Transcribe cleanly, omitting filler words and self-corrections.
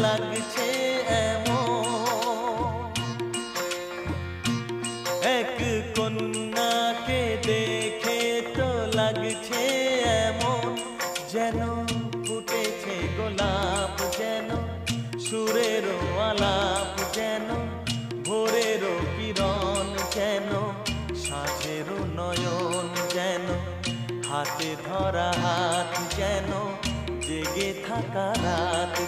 লাগছে এমন, এক কন্যাকে দেখে তো লাগছে এমন, যেন ফুটেছে গোলাপ, যেন সুরেরও আলাপ, যেন ভোরেরও কিরণ, যেন সাঁঝেরও নয়ন, যেন হাতে ধরা হাত, যেন জেগে থাকা রাত,